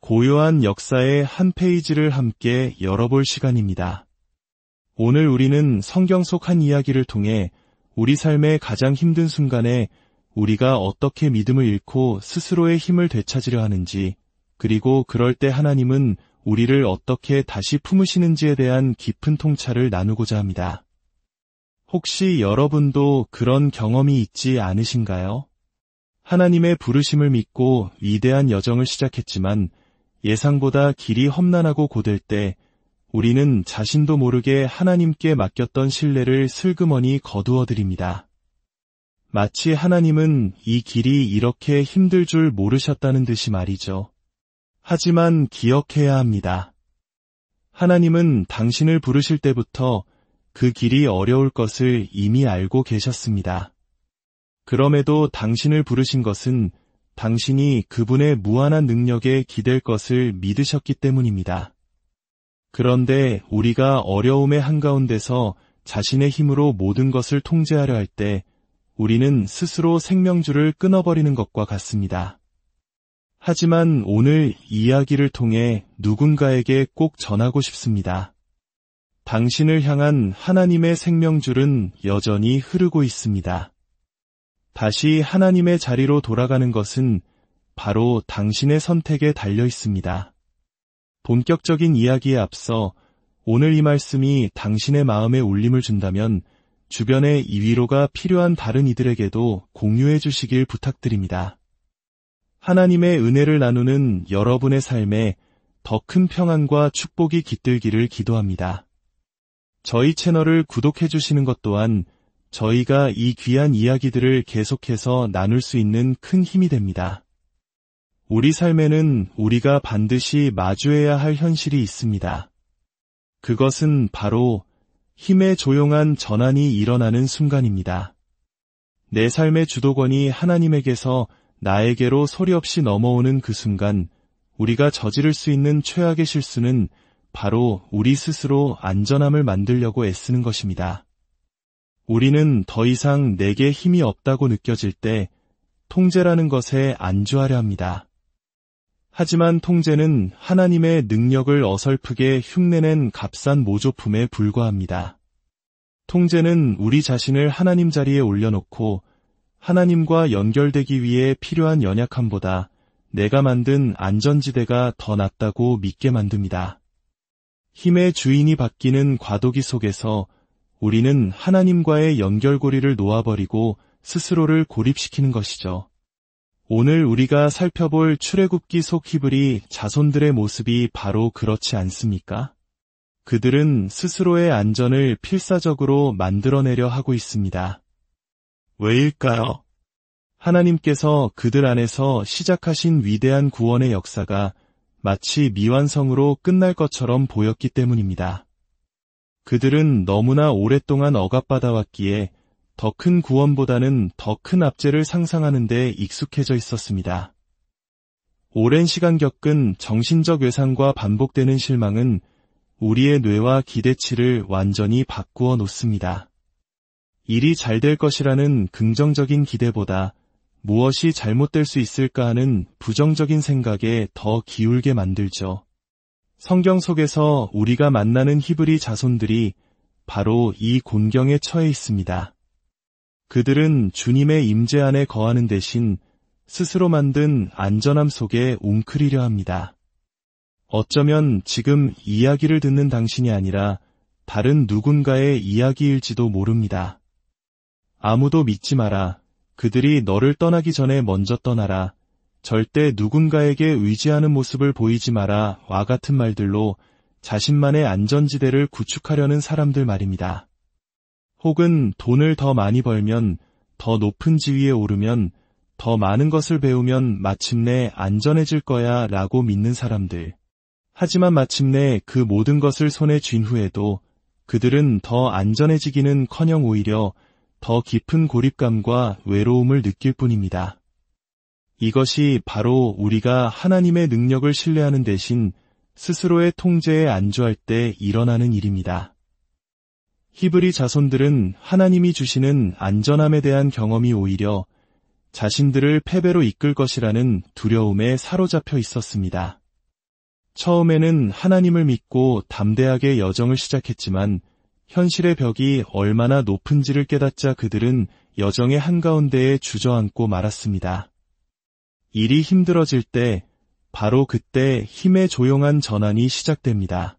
고요한 역사의 한 페이지를 함께 열어볼 시간입니다. 오늘 우리는 성경 속 한 이야기를 통해 우리 삶의 가장 힘든 순간에 우리가 어떻게 믿음을 잃고 스스로의 힘을 되찾으려 하는지, 그리고 그럴 때 하나님은 우리를 어떻게 다시 품으시는지에 대한 깊은 통찰을 나누고자 합니다. 혹시 여러분도 그런 경험이 있지 않으신가요? 하나님의 부르심을 믿고 위대한 여정을 시작했지만 예상보다 길이 험난하고 고될 때 우리는 자신도 모르게 하나님께 맡겼던 신뢰를 슬그머니 거두어드립니다. 마치 하나님은 이 길이 이렇게 힘들 줄 모르셨다는 듯이 말이죠. 하지만 기억해야 합니다. 하나님은 당신을 부르실 때부터 그 길이 어려울 것을 이미 알고 계셨습니다. 그럼에도 당신을 부르신 것은 당신이 그분의 무한한 능력에 기댈 것을 믿으셨기 때문입니다. 그런데 우리가 어려움의 한가운데서 자신의 힘으로 모든 것을 통제하려 할 때 우리는 스스로 생명줄을 끊어버리는 것과 같습니다. 하지만 오늘 이야기를 통해 누군가에게 꼭 전하고 싶습니다. 당신을 향한 하나님의 생명줄은 여전히 흐르고 있습니다. 다시 하나님의 자리로 돌아가는 것은 바로 당신의 선택에 달려 있습니다. 본격적인 이야기에 앞서 오늘 이 말씀이 당신의 마음에 울림을 준다면 주변에 이 위로가 필요한 다른 이들에게도 공유해 주시길 부탁드립니다. 하나님의 은혜를 나누는 여러분의 삶에 더 큰 평안과 축복이 깃들기를 기도합니다. 저희 채널을 구독해 주시는 것 또한 저희가 이 귀한 이야기들을 계속해서 나눌 수 있는 큰 힘이 됩니다. 우리 삶에는 우리가 반드시 마주해야 할 현실이 있습니다. 그것은 바로 힘의 조용한 전환이 일어나는 순간입니다. 내 삶의 주도권이 하나님에게서 나에게로 소리 없이 넘어오는 그 순간 우리가 저지를 수 있는 최악의 실수는 바로 우리 스스로 안전함을 만들려고 애쓰는 것입니다. 우리는 더 이상 내게 힘이 없다고 느껴질 때 통제라는 것에 안주하려 합니다. 하지만 통제는 하나님의 능력을 어설프게 흉내낸 값싼 모조품에 불과합니다. 통제는 우리 자신을 하나님 자리에 올려놓고 하나님과 연결되기 위해 필요한 연약함보다 내가 만든 안전지대가 더 낫다고 믿게 만듭니다. 힘의 주인이 바뀌는 과도기 속에서 우리는 하나님과의 연결고리를 놓아버리고 스스로를 고립시키는 것이죠. 오늘 우리가 살펴볼 출애굽기 속 히브리 자손들의 모습이 바로 그렇지 않습니까? 그들은 스스로의 안전을 필사적으로 만들어내려 하고 있습니다. 왜일까요? 하나님께서 그들 안에서 시작하신 위대한 구원의 역사가 마치 미완성으로 끝날 것처럼 보였기 때문입니다. 그들은 너무나 오랫동안 억압받아왔기에 더 큰 구원보다는 더 큰 압제를 상상하는 데 익숙해져 있었습니다. 오랜 시간 겪은 정신적 외상과 반복되는 실망은 우리의 뇌와 기대치를 완전히 바꾸어 놓습니다. 일이 잘 될 것이라는 긍정적인 기대보다 무엇이 잘못될 수 있을까 하는 부정적인 생각에 더 기울게 만들죠. 성경 속에서 우리가 만나는 히브리 자손들이 바로 이 곤경에 처해 있습니다. 그들은 주님의 임재 안에 거하는 대신 스스로 만든 안전함 속에 웅크리려 합니다. 어쩌면 지금 이야기를 듣는 당신이 아니라 다른 누군가의 이야기일지도 모릅니다. 아무도 믿지 마라. 그들이 너를 떠나기 전에 먼저 떠나라. 절대 누군가에게 의지하는 모습을 보이지 마라. 와 같은 말들로 자신만의 안전지대를 구축하려는 사람들 말입니다. 혹은 돈을 더 많이 벌면, 더 높은 지위에 오르면, 더 많은 것을 배우면 마침내 안전해질 거야 라고 믿는 사람들. 하지만 마침내 그 모든 것을 손에 쥔 후에도 그들은 더 안전해지기는커녕 오히려 더 깊은 고립감과 외로움을 느낄 뿐입니다. 이것이 바로 우리가 하나님의 능력을 신뢰하는 대신 스스로의 통제에 안주할 때 일어나는 일입니다. 히브리 자손들은 하나님이 주시는 안전함에 대한 경험이 오히려 자신들을 패배로 이끌 것이라는 두려움에 사로잡혀 있었습니다. 처음에는 하나님을 믿고 담대하게 여정을 시작했지만 현실의 벽이 얼마나 높은지를 깨닫자 그들은 여정의 한가운데에 주저앉고 말았습니다. 일이 힘들어질 때 바로 그때 힘의 조용한 전환이 시작됩니다.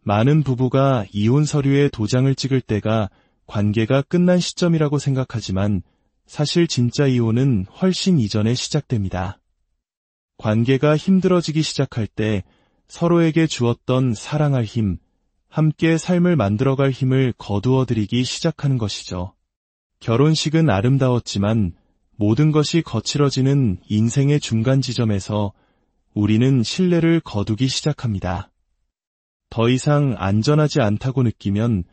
많은 부부가 이혼 서류에 도장을 찍을 때가 관계가 끝난 시점이라고 생각하지만 사실 진짜 이혼은 훨씬 이전에 시작됩니다. 관계가 힘들어지기 시작할 때 서로에게 주었던 사랑할 힘, 함께 삶을 만들어갈 힘을 거두어들이기 시작하는 것이죠. 결혼식은 아름다웠지만 모든 것이 거칠어지는 인생의 중간 지점에서 우리는 신뢰를 거두기 시작합니다. 더 이상 안전하지 않다고 느끼면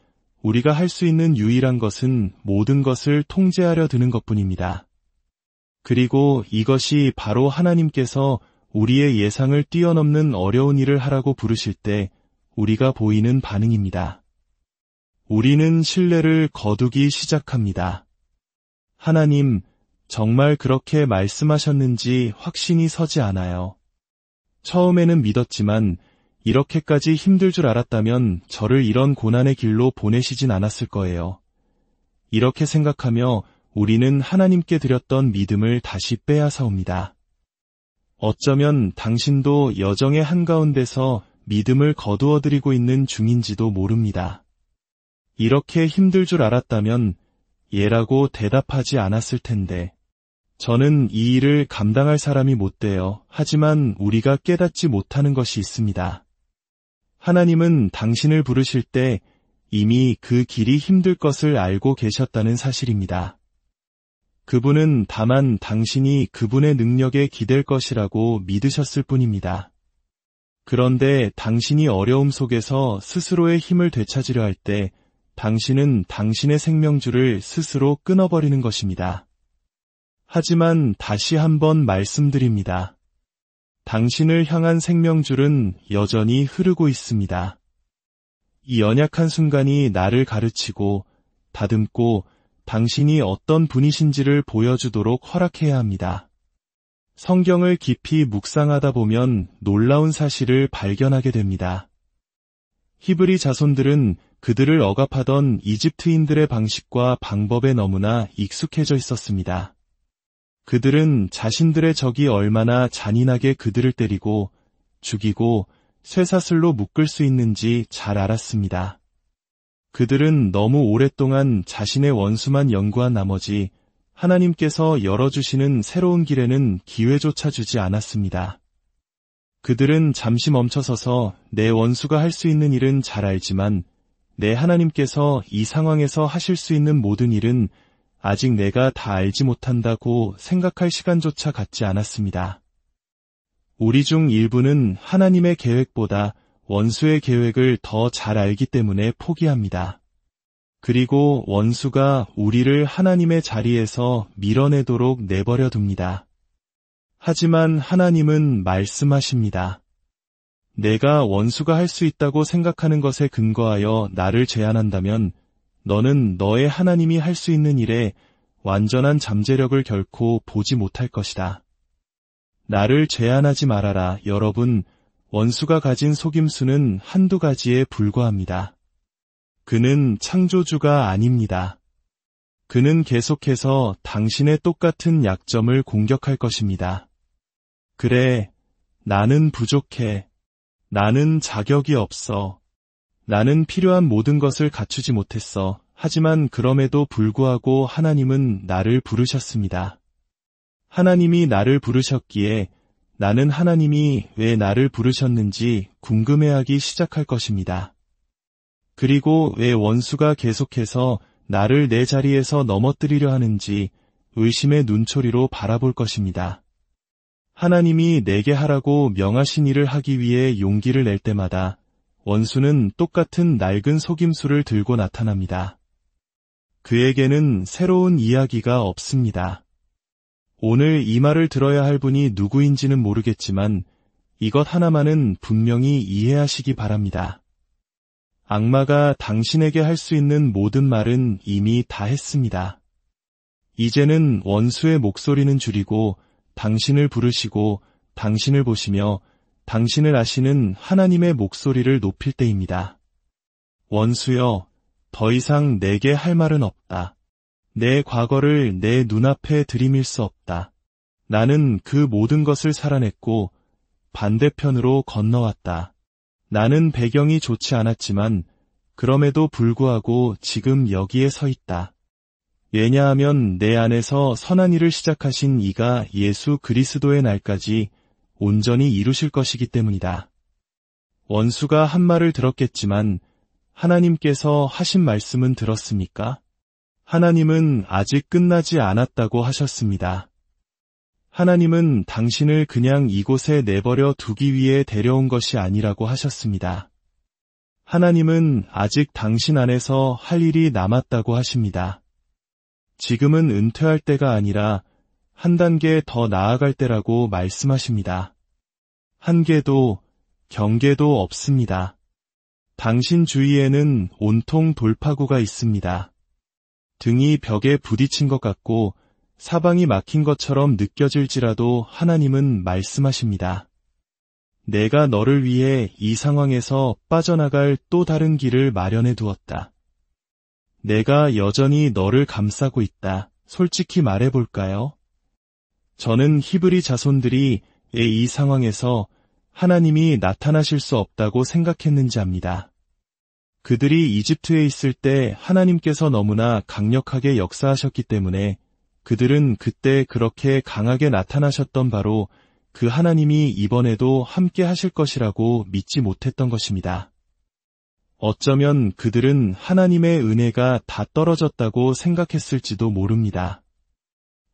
우리가 할 수 있는 유일한 것은 모든 것을 통제하려 드는 것뿐입니다. 그리고 이것이 바로 하나님께서 우리의 예상을 뛰어넘는 어려운 일을 하라고 부르실 때 우리가 보이는 반응입니다. 우리는 신뢰를 거두기 시작합니다. 하나님, 정말 그렇게 말씀하셨는지 확신이 서지 않아요. 처음에는 믿었지만 이렇게까지 힘들 줄 알았다면 저를 이런 고난의 길로 보내시진 않았을 거예요. 이렇게 생각하며 우리는 하나님께 드렸던 믿음을 다시 빼앗아옵니다. 어쩌면 당신도 여정의 한가운데서 믿음을 거두어들이고 있는 중인지도 모릅니다. 이렇게 힘들 줄 알았다면 예라고 대답하지 않았을 텐데. 저는 이 일을 감당할 사람이 못 돼요. 하지만 우리가 깨닫지 못하는 것이 있습니다. 하나님은 당신을 부르실 때 이미 그 길이 힘들 것을 알고 계셨다는 사실입니다. 그분은 다만 당신이 그분의 능력에 기댈 것이라고 믿으셨을 뿐입니다. 그런데 당신이 어려움 속에서 스스로의 힘을 되찾으려 할 때 당신은 당신의 생명줄을 스스로 끊어버리는 것입니다. 하지만 다시 한번 말씀드립니다. 당신을 향한 생명줄은 여전히 흐르고 있습니다. 이 연약한 순간이 나를 가르치고 다듬고 당신이 어떤 분이신지를 보여주도록 허락해야 합니다. 성경을 깊이 묵상하다 보면 놀라운 사실을 발견하게 됩니다. 히브리 자손들은 그들을 억압하던 이집트인들의 방식과 방법에 너무나 익숙해져 있었습니다. 그들은 자신들의 적이 얼마나 잔인하게 그들을 때리고 죽이고 쇠사슬로 묶을 수 있는지 잘 알았습니다. 그들은 너무 오랫동안 자신의 원수만 연구한 나머지 하나님께서 열어주시는 새로운 길에는 기회조차 주지 않았습니다. 그들은 잠시 멈춰서서 내 원수가 할 수 있는 일은 잘 알지만 내 하나님께서 이 상황에서 하실 수 있는 모든 일은 아직 내가 다 알지 못한다고 생각할 시간조차 갖지 않았습니다. 우리 중 일부는 하나님의 계획보다 원수의 계획을 더 잘 알기 때문에 포기합니다. 그리고 원수가 우리를 하나님의 자리에서 밀어내도록 내버려 둡니다. 하지만 하나님은 말씀하십니다. 내가 원수가 할 수 있다고 생각하는 것에 근거하여 나를 제한한다면 너는 너의 하나님이 할 수 있는 일에 완전한 잠재력을 결코 보지 못할 것이다. 나를 제한하지 말아라. 여러분, 원수가 가진 속임수는 한두 가지에 불과합니다. 그는 창조주가 아닙니다. 그는 계속해서 당신의 똑같은 약점을 공격할 것입니다. 그래, 나는 부족해. 나는 자격이 없어. 나는 필요한 모든 것을 갖추지 못했어. 하지만 그럼에도 불구하고 하나님은 나를 부르셨습니다. 하나님이 나를 부르셨기에 나는 하나님이 왜 나를 부르셨는지 궁금해하기 시작할 것입니다. 그리고 왜 원수가 계속해서 나를 내 자리에서 넘어뜨리려 하는지 의심의 눈초리로 바라볼 것입니다. 하나님이 내게 하라고 명하신 일을 하기 위해 용기를 낼 때마다 원수는 똑같은 낡은 속임수를 들고 나타납니다. 그에게는 새로운 이야기가 없습니다. 오늘 이 말을 들어야 할 분이 누구인지는 모르겠지만 이것 하나만은 분명히 이해하시기 바랍니다. 악마가 당신에게 할 수 있는 모든 말은 이미 다 했습니다. 이제는 원수의 목소리는 줄이고 당신을 부르시고 당신을 보시며 당신을 아시는 하나님의 목소리를 높일 때입니다. 원수여, 더 이상 내게 할 말은 없다. 내 과거를 내 눈앞에 들이밀 수 없다. 나는 그 모든 것을 살아냈고 반대편으로 건너왔다. 나는 배경이 좋지 않았지만 그럼에도 불구하고 지금 여기에 서 있다. 왜냐하면 내 안에서 선한 일을 시작하신 이가 예수 그리스도의 날까지 온전히 이루실 것이기 때문이다. 원수가 한 말을 들었겠지만 하나님께서 하신 말씀은 들었습니까? 하나님은 아직 끝나지 않았다고 하셨습니다. 하나님은 당신을 그냥 이곳에 내버려 두기 위해 데려온 것이 아니라고 하셨습니다. 하나님은 아직 당신 안에서 할 일이 남았다고 하십니다. 지금은 은퇴할 때가 아니라 한 단계 더 나아갈 때라고 말씀하십니다. 한계도 경계도 없습니다. 당신 주위에는 온통 돌파구가 있습니다. 등이 벽에 부딪힌 것 같고 사방이 막힌 것처럼 느껴질지라도 하나님은 말씀하십니다. 내가 너를 위해 이 상황에서 빠져나갈 또 다른 길을 마련해 두었다. 내가 여전히 너를 감싸고 있다. 솔직히 말해볼까요? 저는 히브리 자손들이 이 상황에서 하나님이 나타나실 수 없다고 생각했는지 압니다. 그들이 이집트에 있을 때 하나님께서 너무나 강력하게 역사하셨기 때문에 그들은 그때 그렇게 강하게 나타나셨던 바로 그 하나님이 이번에도 함께 하실 것이라고 믿지 못했던 것입니다. 어쩌면 그들은 하나님의 은혜가 다 떨어졌다고 생각했을지도 모릅니다.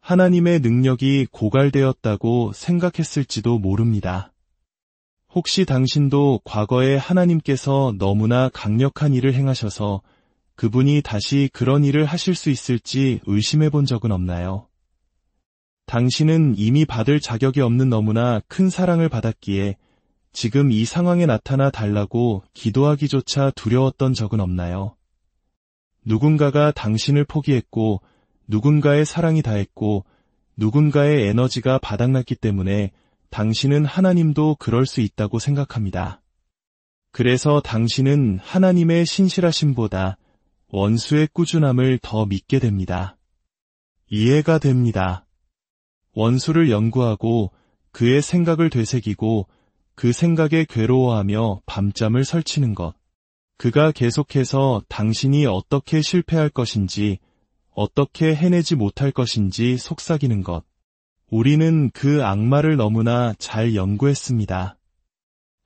하나님의 능력이 고갈되었다고 생각했을지도 모릅니다. 혹시 당신도 과거에 하나님께서 너무나 강력한 일을 행하셔서 그분이 다시 그런 일을 하실 수 있을지 의심해 본 적은 없나요? 당신은 이미 받을 자격이 없는 너무나 큰 사랑을 받았기에 지금 이 상황에 나타나 달라고 기도하기조차 두려웠던 적은 없나요? 누군가가 당신을 포기했고 누군가의 사랑이 다했고 누군가의 에너지가 바닥났기 때문에 당신은 하나님도 그럴 수 있다고 생각합니다. 그래서 당신은 하나님의 신실하심보다 원수의 꾸준함을 더 믿게 됩니다. 이해가 됩니다. 원수를 연구하고 그의 생각을 되새기고 그 생각에 괴로워하며 밤잠을 설치는 것. 그가 계속해서 당신이 어떻게 실패할 것인지, 어떻게 해내지 못할 것인지 속삭이는 것. 우리는 그 악마를 너무나 잘 연구했습니다.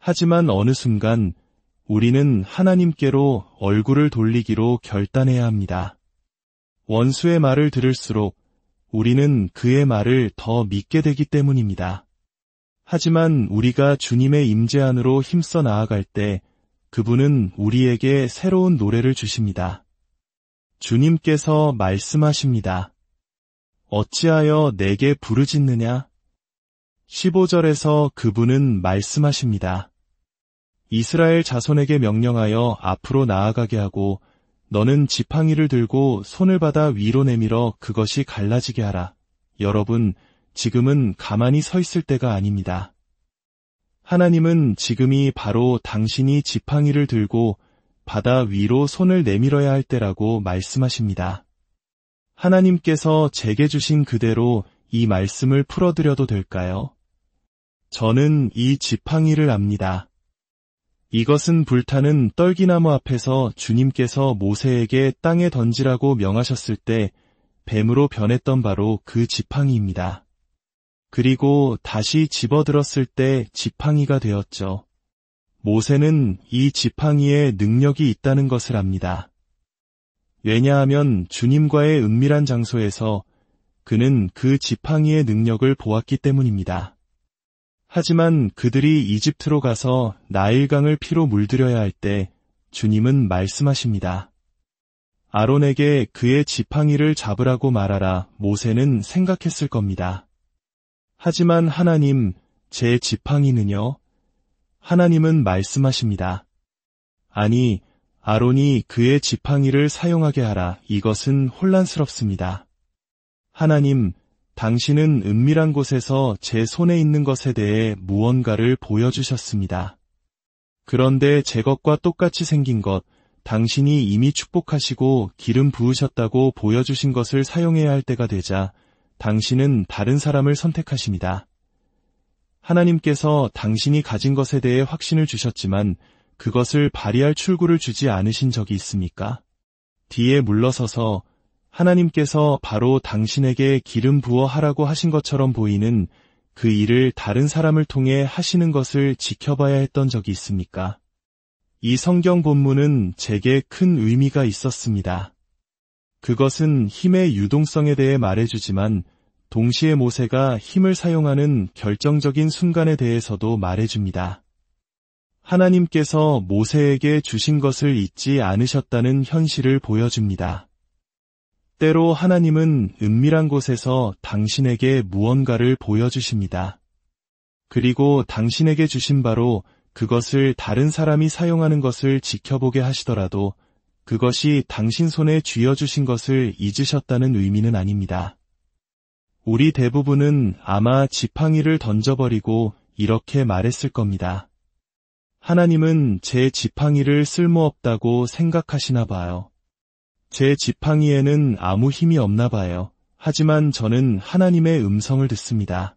하지만 어느 순간 우리는 하나님께로 얼굴을 돌리기로 결단해야 합니다. 원수의 말을 들을수록 우리는 그의 말을 더 믿게 되기 때문입니다. 하지만 우리가 주님의 임재 안으로 힘써 나아갈 때 그분은 우리에게 새로운 노래를 주십니다. 주님께서 말씀하십니다. 어찌하여 내게 부르짖느냐? 15절에서 그분은 말씀하십니다. 이스라엘 자손에게 명령하여 앞으로 나아가게 하고 너는 지팡이를 들고 손을 받아 위로 내밀어 그것이 갈라지게 하라. 여러분, 지금은 가만히 서 있을 때가 아닙니다. 하나님은 지금이 바로 당신이 지팡이를 들고 바다 위로 손을 내밀어야 할 때라고 말씀하십니다. 하나님께서 제게 주신 그대로 이 말씀을 풀어드려도 될까요? 저는 이 지팡이를 압니다. 이것은 불타는 떨기나무 앞에서 주님께서 모세에게 땅에 던지라고 명하셨을 때 뱀으로 변했던 바로 그 지팡이입니다. 그리고 다시 집어들었을 때 지팡이가 되었죠. 모세는 이 지팡이에 능력이 있다는 것을 압니다. 왜냐하면 주님과의 은밀한 장소에서 그는 그 지팡이의 능력을 보았기 때문입니다. 하지만 그들이 이집트로 가서 나일강을 피로 물들여야 할 때 주님은 말씀하십니다. 아론에게 그의 지팡이를 잡으라고 말하라. 모세는 생각했을 겁니다. 하지만 하나님, 제 지팡이는요? 하나님은 말씀하십니다. 아니, 아론이 그의 지팡이를 사용하게 하라. 이것은 혼란스럽습니다. 하나님, 당신은 은밀한 곳에서 제 손에 있는 것에 대해 무언가를 보여주셨습니다. 그런데 제 것과 똑같이 생긴 것, 당신이 이미 축복하시고 기름 부으셨다고 보여주신 것을 사용해야 할 때가 되자 당신은 다른 사람을 선택하십니다. 하나님께서 당신이 가진 것에 대해 확신을 주셨지만 그것을 발휘할 출구를 주지 않으신 적이 있습니까? 뒤에 물러서서 하나님께서 바로 당신에게 기름 부어 하라고 하신 것처럼 보이는 그 일을 다른 사람을 통해 하시는 것을 지켜봐야 했던 적이 있습니까? 이 성경 본문은 제게 큰 의미가 있었습니다. 그것은 힘의 유동성에 대해 말해주지만 동시에 모세가 힘을 사용하는 결정적인 순간에 대해서도 말해줍니다. 하나님께서 모세에게 주신 것을 잊지 않으셨다는 현실을 보여줍니다. 때로 하나님은 은밀한 곳에서 당신에게 무언가를 보여주십니다. 그리고 당신에게 주신 바로 그것을 다른 사람이 사용하는 것을 지켜보게 하시더라도 그것이 당신 손에 쥐어주신 것을 잊으셨다는 의미는 아닙니다. 우리 대부분은 아마 지팡이를 던져버리고 이렇게 말했을 겁니다. 하나님은 제 지팡이를 쓸모없다고 생각하시나 봐요. 제 지팡이에는 아무 힘이 없나 봐요. 하지만 저는 하나님의 음성을 듣습니다.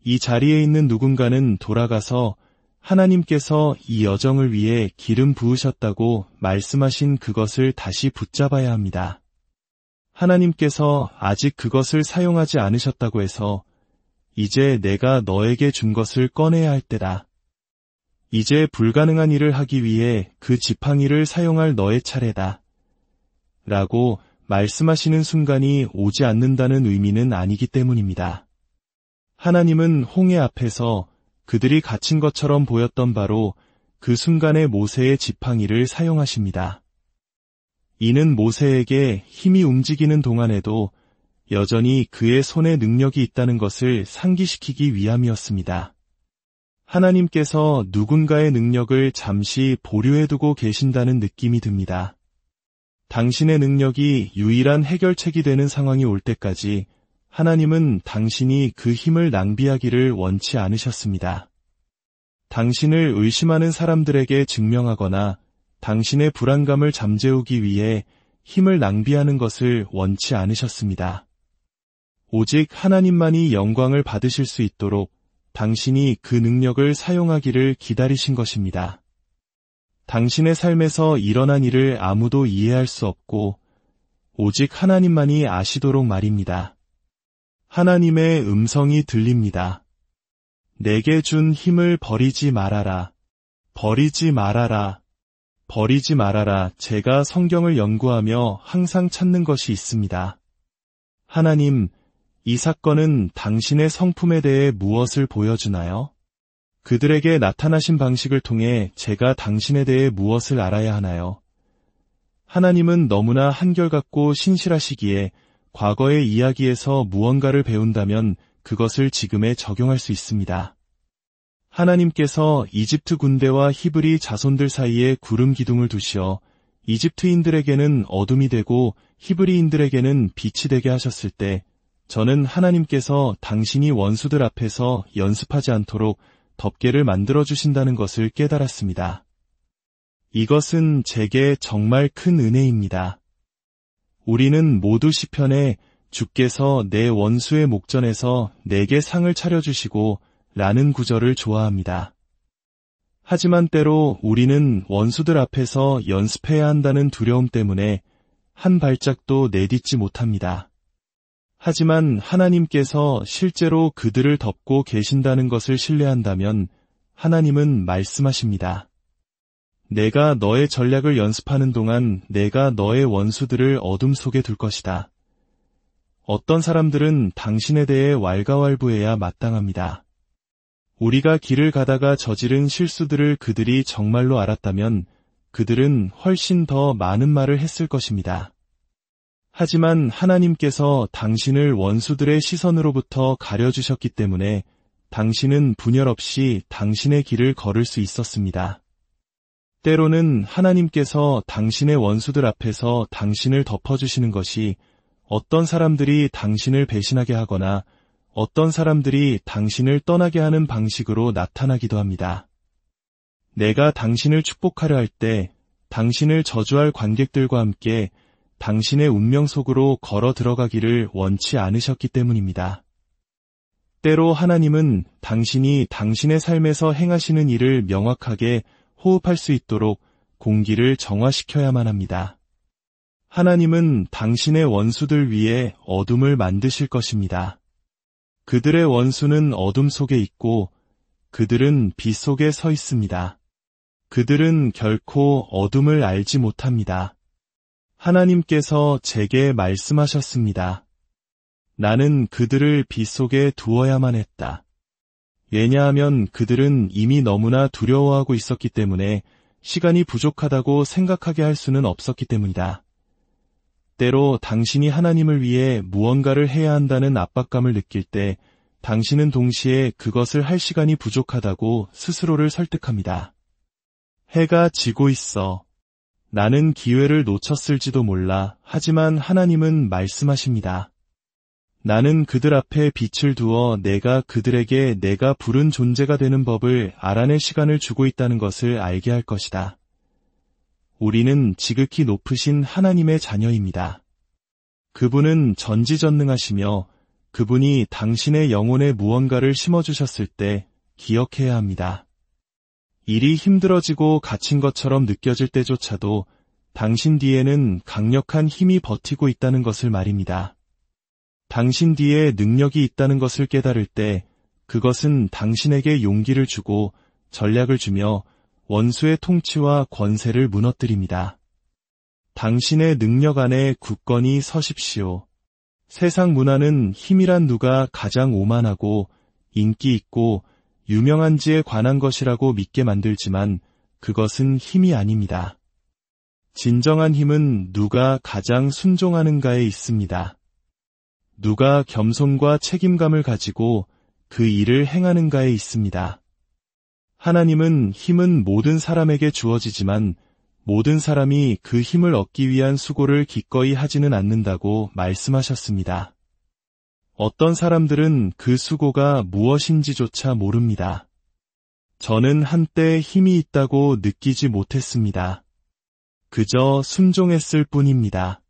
이 자리에 있는 누군가는 돌아가서 하나님께서 이 여정을 위해 기름 부으셨다고 말씀하신 그것을 다시 붙잡아야 합니다. 하나님께서 아직 그것을 사용하지 않으셨다고 해서 이제 내가 너에게 준 것을 꺼내야 할 때다. 이제 불가능한 일을 하기 위해 그 지팡이를 사용할 너의 차례다. 라고 말씀하시는 순간이 오지 않는다는 의미는 아니기 때문입니다. 하나님은 홍해 앞에서 그들이 갇힌 것처럼 보였던 바로 그 순간에 모세의 지팡이를 사용하십니다. 이는 모세에게 힘이 움직이는 동안에도 여전히 그의 손에 능력이 있다는 것을 상기시키기 위함이었습니다. 하나님께서 누군가의 능력을 잠시 보류해두고 계신다는 느낌이 듭니다. 당신의 능력이 유일한 해결책이 되는 상황이 올 때까지 하나님은 당신이 그 힘을 낭비하기를 원치 않으셨습니다. 당신을 의심하는 사람들에게 증명하거나 당신의 불안감을 잠재우기 위해 힘을 낭비하는 것을 원치 않으셨습니다. 오직 하나님만이 영광을 받으실 수 있도록 당신이 그 능력을 사용하기를 기다리신 것입니다. 당신의 삶에서 일어난 일을 아무도 이해할 수 없고 오직 하나님만이 아시도록 말입니다. 하나님의 음성이 들립니다. 내게 준 힘을 버리지 말아라. 버리지 말아라. 버리지 말아라. 제가 성경을 연구하며 항상 찾는 것이 있습니다. 하나님, 이 사건은 당신의 성품에 대해 무엇을 보여주나요? 그들에게 나타나신 방식을 통해 제가 당신에 대해 무엇을 알아야 하나요? 하나님은 너무나 한결같고 신실하시기에 과거의 이야기에서 무언가를 배운다면 그것을 지금에 적용할 수 있습니다. 하나님께서 이집트 군대와 히브리 자손들 사이에 구름 기둥을 두시어 이집트인들에게는 어둠이 되고 히브리인들에게는 빛이 되게 하셨을 때 저는 하나님께서 당신이 원수들 앞에서 연습하지 않도록 덮개를 만들어주신다는 것을 깨달았습니다. 이것은 제게 정말 큰 은혜입니다. 우리는 모두 시편에 주께서 내 원수의 목전에서 내게 상을 차려주시고 라는 구절을 좋아합니다. 하지만 때로 우리는 원수들 앞에서 연습해야 한다는 두려움 때문에 한 발짝도 내딛지 못합니다. 하지만 하나님께서 실제로 그들을 덮고 계신다는 것을 신뢰한다면 하나님은 말씀하십니다. 내가 너의 전략을 연습하는 동안 내가 너의 원수들을 어둠 속에 둘 것이다. 어떤 사람들은 당신에 대해 왈가왈부해야 마땅합니다. 우리가 길을 가다가 저지른 실수들을 그들이 정말로 알았다면 그들은 훨씬 더 많은 말을 했을 것입니다. 하지만 하나님께서 당신을 원수들의 시선으로부터 가려주셨기 때문에 당신은 분열 없이 당신의 길을 걸을 수 있었습니다. 때로는 하나님께서 당신의 원수들 앞에서 당신을 덮어주시는 것이 어떤 사람들이 당신을 배신하게 하거나 어떤 사람들이 당신을 떠나게 하는 방식으로 나타나기도 합니다. 내가 당신을 축복하려 할 때 당신을 저주할 관객들과 함께 당신의 운명 속으로 걸어 들어가기를 원치 않으셨기 때문입니다. 때로 하나님은 당신이 당신의 삶에서 행하시는 일을 명확하게 호흡할 수 있도록 공기를 정화시켜야만 합니다. 하나님은 당신의 원수들 위에 어둠을 만드실 것입니다. 그들의 원수는 어둠 속에 있고 그들은 빛 속에 서 있습니다. 그들은 결코 어둠을 알지 못합니다. 하나님께서 제게 말씀하셨습니다. 나는 그들을 빛 속에 두어야만 했다. 왜냐하면 그들은 이미 너무나 두려워하고 있었기 때문에 시간이 부족하다고 생각하게 할 수는 없었기 때문이다. 때로 당신이 하나님을 위해 무언가를 해야 한다는 압박감을 느낄 때 당신은 동시에 그것을 할 시간이 부족하다고 스스로를 설득합니다. 해가 지고 있어. 나는 기회를 놓쳤을지도 몰라. 하지만 하나님은 말씀하십니다. 나는 그들 앞에 빛을 두어 내가 그들에게 내가 부른 존재가 되는 법을 알아낼 시간을 주고 있다는 것을 알게 할 것이다. 우리는 지극히 높으신 하나님의 자녀입니다. 그분은 전지전능하시며 그분이 당신의 영혼에 무언가를 심어주셨을 때 기억해야 합니다. 일이 힘들어지고 갇힌 것처럼 느껴질 때조차도 당신 뒤에는 강력한 힘이 버티고 있다는 것을 말입니다. 당신 뒤에 능력이 있다는 것을 깨달을 때 그것은 당신에게 용기를 주고 전략을 주며 원수의 통치와 권세를 무너뜨립니다. 당신의 능력 안에 굳건히 서십시오. 세상 문화는 힘이란 누가 가장 오만하고 인기 있고 유명한지에 관한 것이라고 믿게 만들지만 그것은 힘이 아닙니다. 진정한 힘은 누가 가장 순종하는가에 있습니다. 누가 겸손과 책임감을 가지고 그 일을 행하는가에 있습니다. 하나님은 힘은 모든 사람에게 주어지지만 모든 사람이 그 힘을 얻기 위한 수고를 기꺼이 하지는 않는다고 말씀하셨습니다. 어떤 사람들은 그 수고가 무엇인지조차 모릅니다. 저는 한때 힘이 있다고 느끼지 못했습니다. 그저 순종했을 뿐입니다.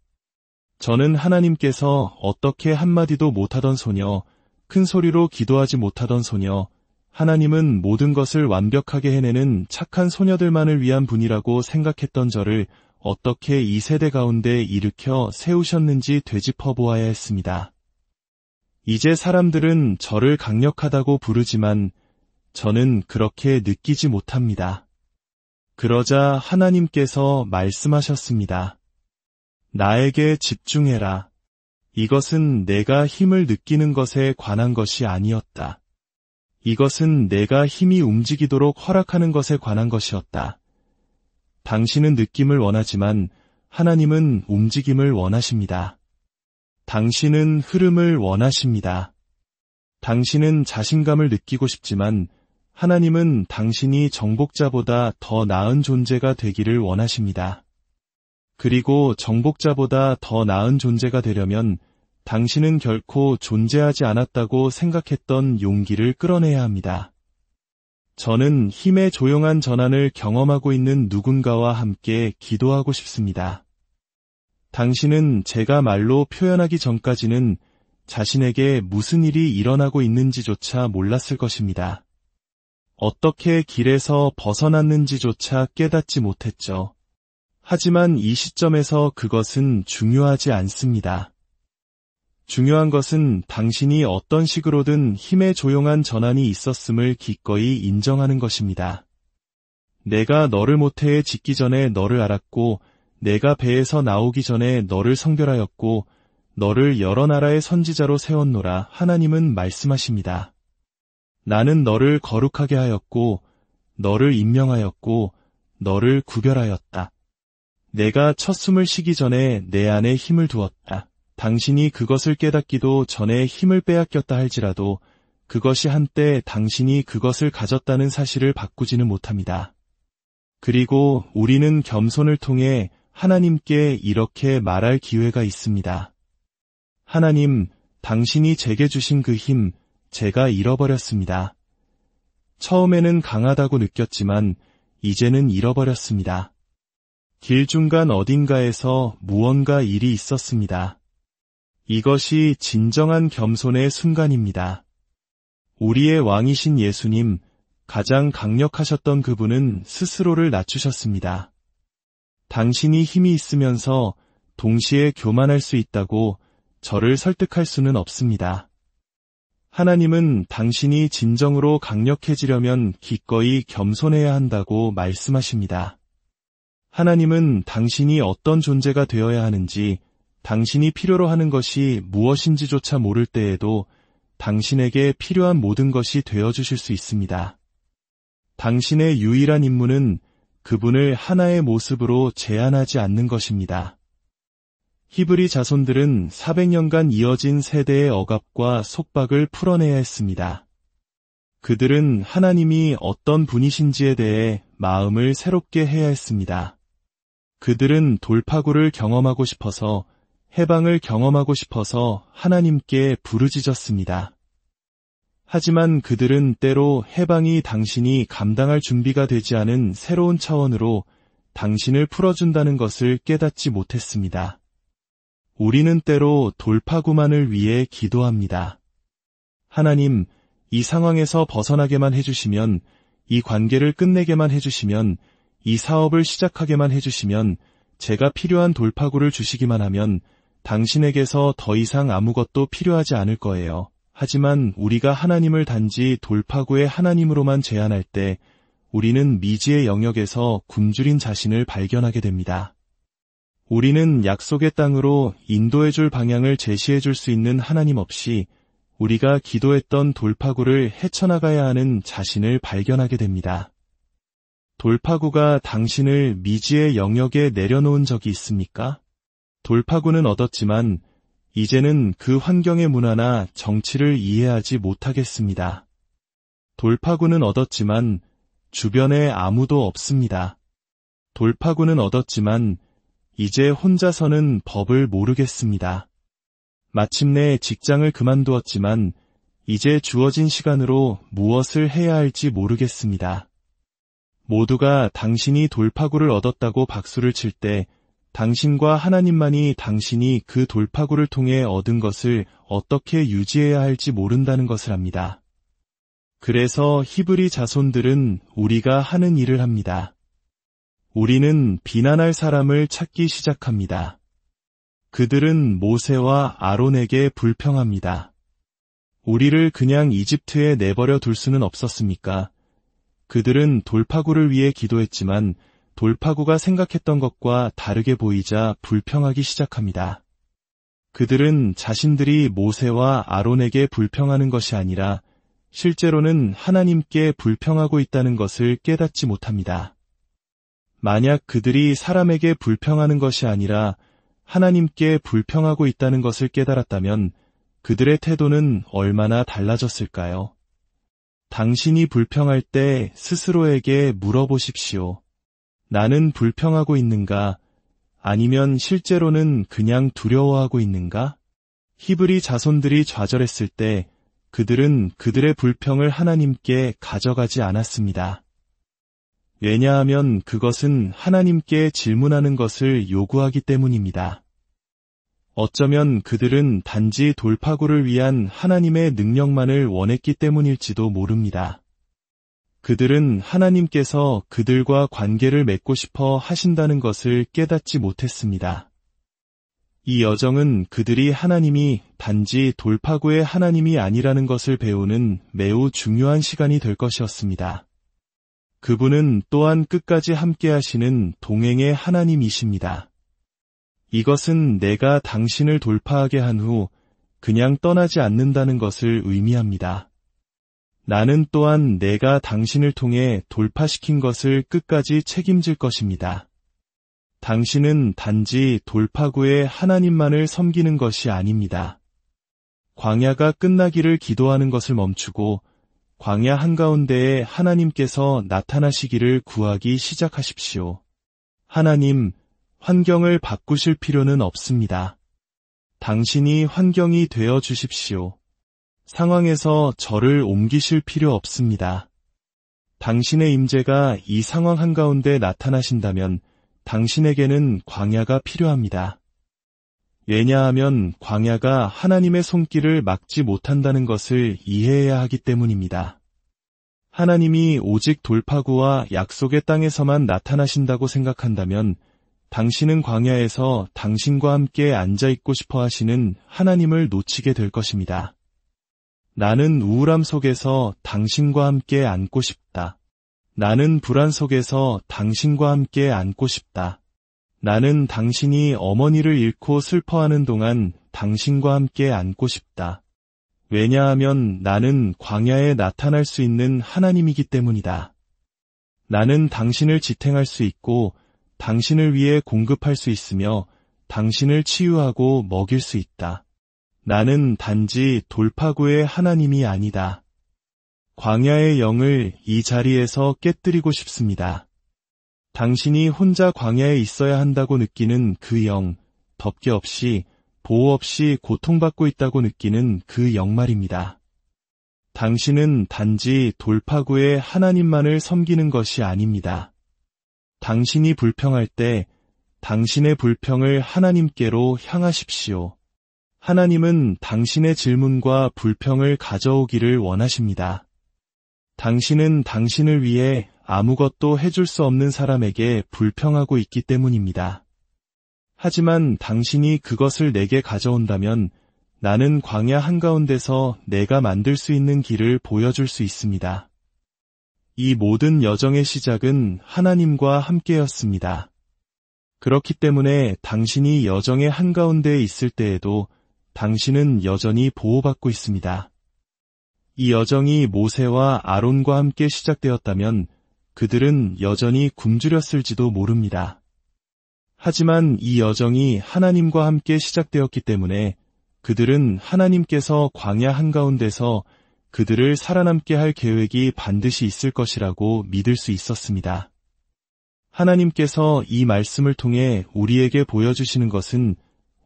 저는 하나님께서 어떻게 한마디도 못하던 소녀, 큰 소리로 기도하지 못하던 소녀, 하나님은 모든 것을 완벽하게 해내는 착한 소녀들만을 위한 분이라고 생각했던 저를 어떻게 이 세대 가운데 일으켜 세우셨는지 되짚어 보아야 했습니다. 이제 사람들은 저를 강력하다고 부르지만 저는 그렇게 느끼지 못합니다. 그러자 하나님께서 말씀하셨습니다. 나에게 집중해라. 이것은 내가 힘을 느끼는 것에 관한 것이 아니었다. 이것은 내가 힘이 움직이도록 허락하는 것에 관한 것이었다. 당신은 느낌을 원하지만 하나님은 움직임을 원하십니다. 당신은 흐름을 원하십니다. 당신은 자신감을 느끼고 싶지만 하나님은 당신이 정복자보다 더 나은 존재가 되기를 원하십니다. 그리고 정복자보다 더 나은 존재가 되려면 당신은 결코 존재하지 않았다고 생각했던 용기를 끌어내야 합니다. 저는 힘의 조용한 전환을 경험하고 있는 누군가와 함께 기도하고 싶습니다. 당신은 제가 말로 표현하기 전까지는 자신에게 무슨 일이 일어나고 있는지조차 몰랐을 것입니다. 어떻게 길에서 벗어났는지조차 깨닫지 못했죠. 하지만 이 시점에서 그것은 중요하지 않습니다. 중요한 것은 당신이 어떤 식으로든 힘의 조용한 전환이 있었음을 기꺼이 인정하는 것입니다. 내가 너를 모태에 짓기 전에 너를 알았고 내가 배에서 나오기 전에 너를 성별하였고 너를 여러 나라의 선지자로 세웠노라. 하나님은 말씀하십니다. 나는 너를 거룩하게 하였고 너를 임명하였고 너를 구별하였다. 내가 첫 숨을 쉬기 전에 내 안에 힘을 두었다. 당신이 그것을 깨닫기도 전에 힘을 빼앗겼다 할지라도 그것이 한때 당신이 그것을 가졌다는 사실을 바꾸지는 못합니다. 그리고 우리는 겸손을 통해 하나님께 이렇게 말할 기회가 있습니다. 하나님, 당신이 제게 주신 그 힘, 제가 잃어버렸습니다. 처음에는 강하다고 느꼈지만 이제는 잃어버렸습니다. 길 중간 어딘가에서 무언가 일이 있었습니다. 이것이 진정한 겸손의 순간입니다. 우리의 왕이신 예수님, 가장 강력하셨던 그분은 스스로를 낮추셨습니다. 당신이 힘이 있으면서 동시에 교만할 수 있다고 저를 설득할 수는 없습니다. 하나님은 당신이 진정으로 강력해지려면 기꺼이 겸손해야 한다고 말씀하십니다. 하나님은 당신이 어떤 존재가 되어야 하는지, 당신이 필요로 하는 것이 무엇인지조차 모를 때에도 당신에게 필요한 모든 것이 되어주실 수 있습니다. 당신의 유일한 임무는 그분을 하나의 모습으로 제한하지 않는 것입니다. 히브리 자손들은 400년간 이어진 세대의 억압과 속박을 풀어내야 했습니다. 그들은 하나님이 어떤 분이신지에 대해 마음을 새롭게 해야 했습니다. 그들은 돌파구를 경험하고 싶어서, 해방을 경험하고 싶어서 하나님께 부르짖었습니다. 하지만 그들은 때로 해방이 당신이 감당할 준비가 되지 않은 새로운 차원으로 당신을 풀어준다는 것을 깨닫지 못했습니다. 우리는 때로 돌파구만을 위해 기도합니다. 하나님, 이 상황에서 벗어나게만 해주시면, 이 관계를 끝내게만 해주시면, 이 사업을 시작하게만 해주시면, 제가 필요한 돌파구를 주시기만 하면 당신에게서 더 이상 아무것도 필요하지 않을 거예요. 하지만 우리가 하나님을 단지 돌파구의 하나님으로만 제한할 때 우리는 미지의 영역에서 굶주린 자신을 발견하게 됩니다. 우리는 약속의 땅으로 인도해줄 방향을 제시해줄 수 있는 하나님 없이 우리가 기도했던 돌파구를 헤쳐나가야 하는 자신을 발견하게 됩니다. 돌파구가 당신을 미지의 영역에 내려놓은 적이 있습니까? 돌파구는 얻었지만 이제는 그 환경의 문화나 정치를 이해하지 못하겠습니다. 돌파구는 얻었지만 주변에 아무도 없습니다. 돌파구는 얻었지만 이제 혼자서는 법을 모르겠습니다. 마침내 직장을 그만두었지만 이제 주어진 시간으로 무엇을 해야 할지 모르겠습니다. 모두가 당신이 돌파구를 얻었다고 박수를 칠 때 당신과 하나님만이 당신이 그 돌파구를 통해 얻은 것을 어떻게 유지해야 할지 모른다는 것을 압니다. 그래서 히브리 자손들은 우리가 하는 일을 합니다. 우리는 비난할 사람을 찾기 시작합니다. 그들은 모세와 아론에게 불평합니다. 우리를 그냥 이집트에 내버려 둘 수는 없었습니까? 그들은 돌파구를 위해 기도했지만 돌파구가 생각했던 것과 다르게 보이자 불평하기 시작합니다. 그들은 자신들이 모세와 아론에게 불평하는 것이 아니라 실제로는 하나님께 불평하고 있다는 것을 깨닫지 못합니다. 만약 그들이 사람에게 불평하는 것이 아니라 하나님께 불평하고 있다는 것을 깨달았다면 그들의 태도는 얼마나 달라졌을까요? 당신이 불평할 때 스스로에게 물어보십시오. 나는 불평하고 있는가? 아니면 실제로는 그냥 두려워하고 있는가? 히브리 자손들이 좌절했을 때 그들은 그들의 불평을 하나님께 가져가지 않았습니다. 왜냐하면 그것은 하나님께 질문하는 것을 요구하기 때문입니다. 어쩌면 그들은 단지 돌파구를 위한 하나님의 능력만을 원했기 때문일지도 모릅니다. 그들은 하나님께서 그들과 관계를 맺고 싶어 하신다는 것을 깨닫지 못했습니다. 이 여정은 그들이 하나님이 단지 돌파구의 하나님이 아니라는 것을 배우는 매우 중요한 시간이 될 것이었습니다. 그분은 또한 끝까지 함께 하시는 동행의 하나님이십니다. 이것은 내가 당신을 돌파하게 한 후 그냥 떠나지 않는다는 것을 의미합니다. 나는 또한 내가 당신을 통해 돌파시킨 것을 끝까지 책임질 것입니다. 당신은 단지 돌파구의 하나님만을 섬기는 것이 아닙니다. 광야가 끝나기를 기도하는 것을 멈추고 광야 한가운데에 하나님께서 나타나시기를 구하기 시작하십시오. 하나님, 환경을 바꾸실 필요는 없습니다. 당신이 환경이 되어 주십시오. 상황에서 저를 옮기실 필요 없습니다. 당신의 임재가 이 상황 한가운데 나타나신다면 당신에게는 광야가 필요합니다. 왜냐하면 광야가 하나님의 손길을 막지 못한다는 것을 이해해야 하기 때문입니다. 하나님이 오직 돌파구와 약속의 땅에서만 나타나신다고 생각한다면 당신은 광야에서 당신과 함께 앉아있고 싶어 하시는 하나님을 놓치게 될 것입니다. 나는 우울함 속에서 당신과 함께 앉고 싶다. 나는 불안 속에서 당신과 함께 앉고 싶다. 나는 당신이 어머니를 잃고 슬퍼하는 동안 당신과 함께 앉고 싶다. 왜냐하면 나는 광야에 나타날 수 있는 하나님이기 때문이다. 나는 당신을 지탱할 수 있고 당신을 위해 공급할 수 있으며 당신을 치유하고 먹일 수 있다. 나는 단지 돌파구의 하나님이 아니다. 광야의 영을 이 자리에서 깨뜨리고 싶습니다. 당신이 혼자 광야에 있어야 한다고 느끼는 그 영, 덮개 없이, 보호 없이 고통받고 있다고 느끼는 그 영 말입니다. 당신은 단지 돌파구의 하나님만을 섬기는 것이 아닙니다. 당신이 불평할 때 당신의 불평을 하나님께로 향하십시오. 하나님은 당신의 질문과 불평을 가져오기를 원하십니다. 당신은 당신을 위해 아무것도 해줄 수 없는 사람에게 불평하고 있기 때문입니다. 하지만 당신이 그것을 내게 가져온다면 나는 광야 한가운데서 내가 만들 수 있는 길을 보여줄 수 있습니다. 이 모든 여정의 시작은 하나님과 함께였습니다. 그렇기 때문에 당신이 여정의 한가운데에 있을 때에도 당신은 여전히 보호받고 있습니다. 이 여정이 모세와 아론과 함께 시작되었다면 그들은 여전히 굶주렸을지도 모릅니다. 하지만 이 여정이 하나님과 함께 시작되었기 때문에 그들은 하나님께서 광야 한가운데서 그들을 살아남게 할 계획이 반드시 있을 것이라고 믿을 수 있었습니다. 하나님께서 이 말씀을 통해 우리에게 보여주시는 것은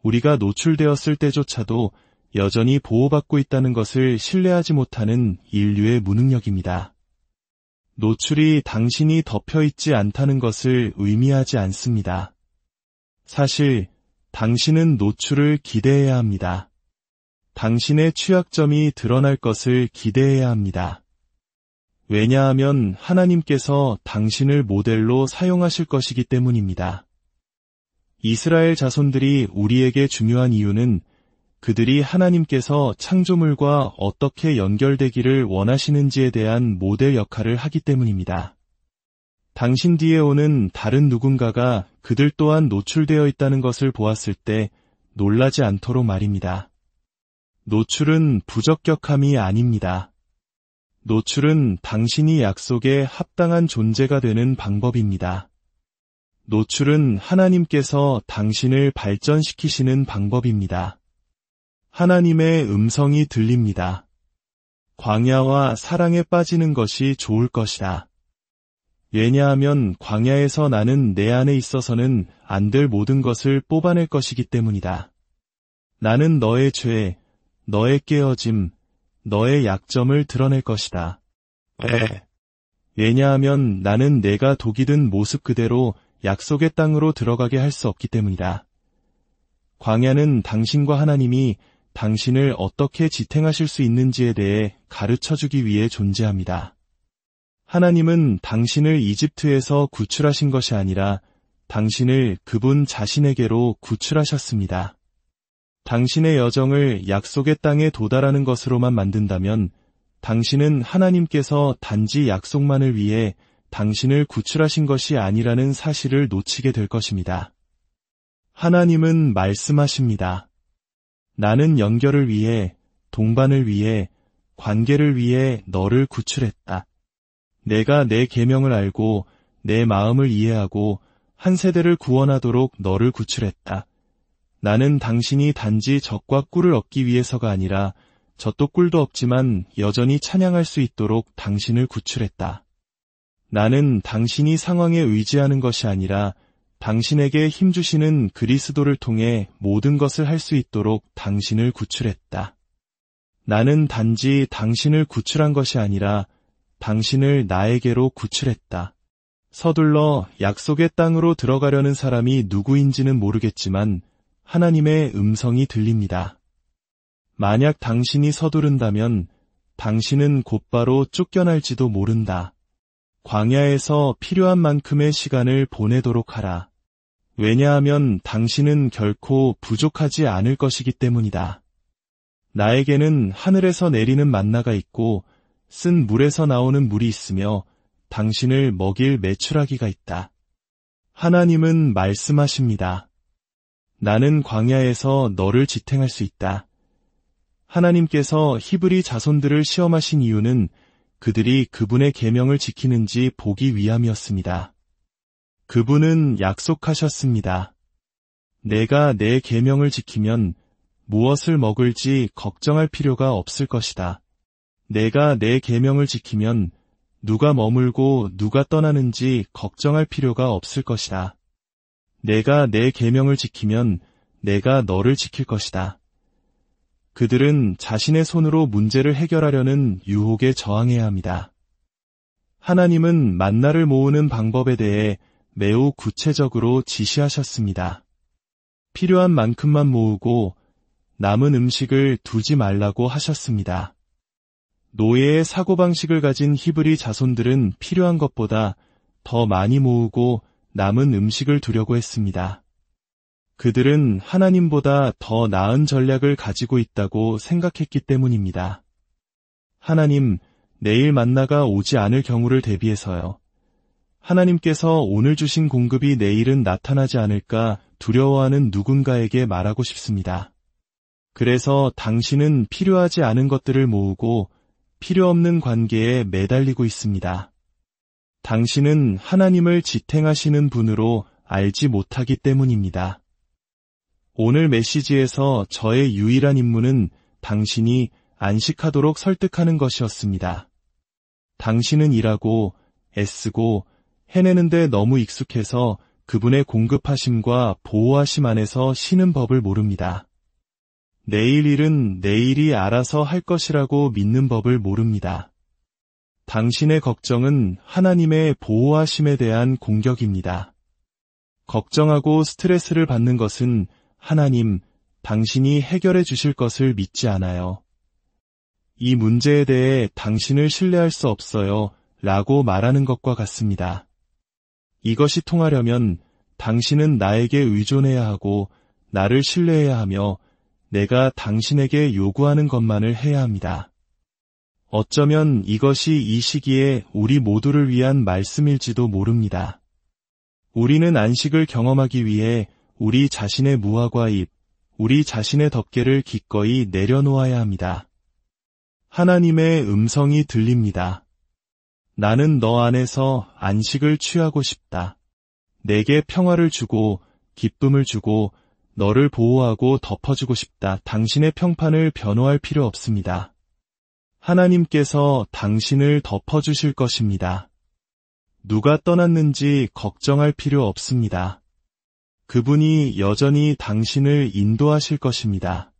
우리가 노출되었을 때조차도 여전히 보호받고 있다는 것을 신뢰하지 못하는 인류의 무능력입니다. 노출이 당신이 덮여있지 않다는 것을 의미하지 않습니다. 사실 당신은 노출을 기대해야 합니다. 당신의 취약점이 드러날 것을 기대해야 합니다. 왜냐하면 하나님께서 당신을 모델로 사용하실 것이기 때문입니다. 이스라엘 자손들이 우리에게 중요한 이유는 그들이 하나님께서 창조물과 어떻게 연결되기를 원하시는지에 대한 모델 역할을 하기 때문입니다. 당신 뒤에 오는 다른 누군가가 그들 또한 노출되어 있다는 것을 보았을 때 놀라지 않도록 말입니다. 노출은 부적격함이 아닙니다. 노출은 당신이 약속에 합당한 존재가 되는 방법입니다. 노출은 하나님께서 당신을 발전시키시는 방법입니다. 하나님의 음성이 들립니다. 광야와 사랑에 빠지는 것이 좋을 것이다. 왜냐하면 광야에서 나는 내 안에 있어서는 안 될 모든 것을 뽑아낼 것이기 때문이다. 나는 너의 죄, 너의 깨어짐, 너의 약점을 드러낼 것이다. 왜냐하면 나는 내가 독이 든 모습 그대로 약속의 땅으로 들어가게 할 수 없기 때문이다. 광야는 당신과 하나님이 당신을 어떻게 지탱하실 수 있는지에 대해 가르쳐주기 위해 존재합니다. 하나님은 당신을 이집트에서 구출하신 것이 아니라 당신을 그분 자신에게로 구출하셨습니다. 당신의 여정을 약속의 땅에 도달하는 것으로만 만든다면 당신은 하나님께서 단지 약속만을 위해 당신을 구출하신 것이 아니라는 사실을 놓치게 될 것입니다. 하나님은 말씀하십니다. 나는 연결을 위해, 동반을 위해, 관계를 위해 너를 구출했다. 내가 내 계명을 알고 내 마음을 이해하고 한 세대를 구원하도록 너를 구출했다. 나는 당신이 단지 젖과 꿀을 얻기 위해서가 아니라 젖도 꿀도 없지만 여전히 찬양할 수 있도록 당신을 구출했다. 나는 당신이 상황에 의지하는 것이 아니라 당신에게 힘주시는 그리스도를 통해 모든 것을 할 수 있도록 당신을 구출했다. 나는 단지 당신을 구출한 것이 아니라 당신을 나에게로 구출했다. 서둘러 약속의 땅으로 들어가려는 사람이 누구인지는 모르겠지만 하나님의 음성이 들립니다. 만약 당신이 서두른다면 당신은 곧바로 쫓겨날지도 모른다. 광야에서 필요한 만큼의 시간을 보내도록 하라. 왜냐하면 당신은 결코 부족하지 않을 것이기 때문이다. 나에게는 하늘에서 내리는 만나가 있고 쓴 물에서 나오는 물이 있으며 당신을 먹일 메추라기가 있다. 하나님은 말씀하십니다. 나는 광야에서 너를 지탱할 수 있다. 하나님께서 히브리 자손들을 시험하신 이유는 그들이 그분의 계명을 지키는지 보기 위함이었습니다. 그분은 약속하셨습니다. 내가 내 계명을 지키면 무엇을 먹을지 걱정할 필요가 없을 것이다. 내가 내 계명을 지키면 누가 머물고 누가 떠나는지 걱정할 필요가 없을 것이다. 내가 내 계명을 지키면 내가 너를 지킬 것이다. 그들은 자신의 손으로 문제를 해결하려는 유혹에 저항해야 합니다. 하나님은 만나를 모으는 방법에 대해 매우 구체적으로 지시하셨습니다. 필요한 만큼만 모으고 남은 음식을 두지 말라고 하셨습니다. 노예의 사고방식을 가진 히브리 자손들은 필요한 것보다 더 많이 모으고 남은 음식을 두려고 했습니다. 그들은 하나님보다 더 나은 전략을 가지고 있다고 생각했기 때문입니다. 하나님, 내일 만나가 오지 않을 경우를 대비해서요. 하나님께서 오늘 주신 공급이 내일은 나타나지 않을까 두려워하는 누군가에게 말하고 싶습니다. 그래서 당신은 필요하지 않은 것들을 모으고 필요 없는 관계에 매달리고 있습니다. 당신은 하나님을 지탱하시는 분으로 알지 못하기 때문입니다. 오늘 메시지에서 저의 유일한 임무는 당신이 안식하도록 설득하는 것이었습니다. 당신은 일하고 애쓰고 해내는데 너무 익숙해서 그분의 공급하심과 보호하심 안에서 쉬는 법을 모릅니다. 내일 일은 내일이 알아서 할 것이라고 믿는 법을 모릅니다. 당신의 걱정은 하나님의 보호하심에 대한 공격입니다. 걱정하고 스트레스를 받는 것은 하나님, 당신이 해결해 주실 것을 믿지 않아요. 이 문제에 대해 당신을 신뢰할 수 없어요 라고 말하는 것과 같습니다. 이것이 통하려면 당신은 나에게 의존해야 하고 나를 신뢰해야 하며 내가 당신에게 요구하는 것만을 해야 합니다. 어쩌면 이것이 이 시기에 우리 모두를 위한 말씀일지도 모릅니다. 우리는 안식을 경험하기 위해 우리 자신의 무화과 잎, 우리 자신의 덮개를 기꺼이 내려놓아야 합니다. 하나님의 음성이 들립니다. 나는 너 안에서 안식을 취하고 싶다. 내게 평화를 주고 기쁨을 주고 너를 보호하고 덮어주고 싶다. 당신의 평판을 변호할 필요 없습니다. 하나님께서 당신을 덮어주실 것입니다. 누가 떠났는지 걱정할 필요 없습니다. 그분이 여전히 당신을 인도하실 것입니다.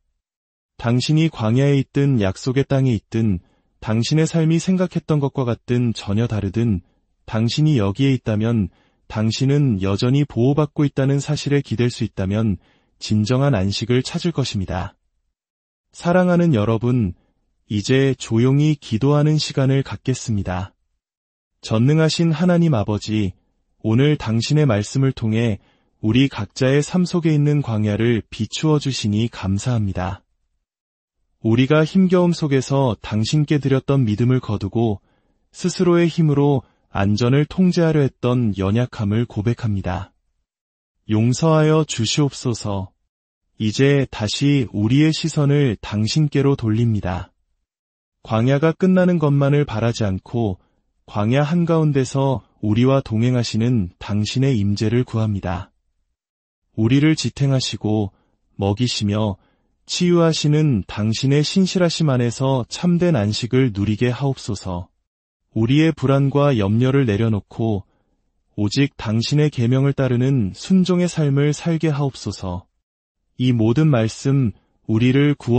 당신이 광야에 있든 약속의 땅에 있든 당신의 삶이 생각했던 것과 같든 전혀 다르든 당신이 여기에 있다면 당신은 여전히 보호받고 있다는 사실에 기댈 수 있다면 진정한 안식을 찾을 것입니다. 사랑하는 여러분, 이제 조용히 기도하는 시간을 갖겠습니다. 전능하신 하나님 아버지, 오늘 당신의 말씀을 통해 우리 각자의 삶 속에 있는 광야를 비추어 주시니 감사합니다. 우리가 힘겨움 속에서 당신께 드렸던 믿음을 거두고 스스로의 힘으로 안전을 통제하려 했던 연약함을 고백합니다. 용서하여 주시옵소서. 이제 다시 우리의 시선을 당신께로 돌립니다. 광야가 끝나는 것만을 바라지 않고 광야 한가운데서 우리와 동행하시는 당신의 임재를 구합니다. 우리를 지탱하시고 먹이시며 치유하시는 당신의 신실하심 안에서 참된 안식을 누리게 하옵소서. 우리의 불안과 염려를 내려놓고 오직 당신의 계명을 따르는 순종의 삶을 살게 하옵소서. 이 모든 말씀 우리를 구원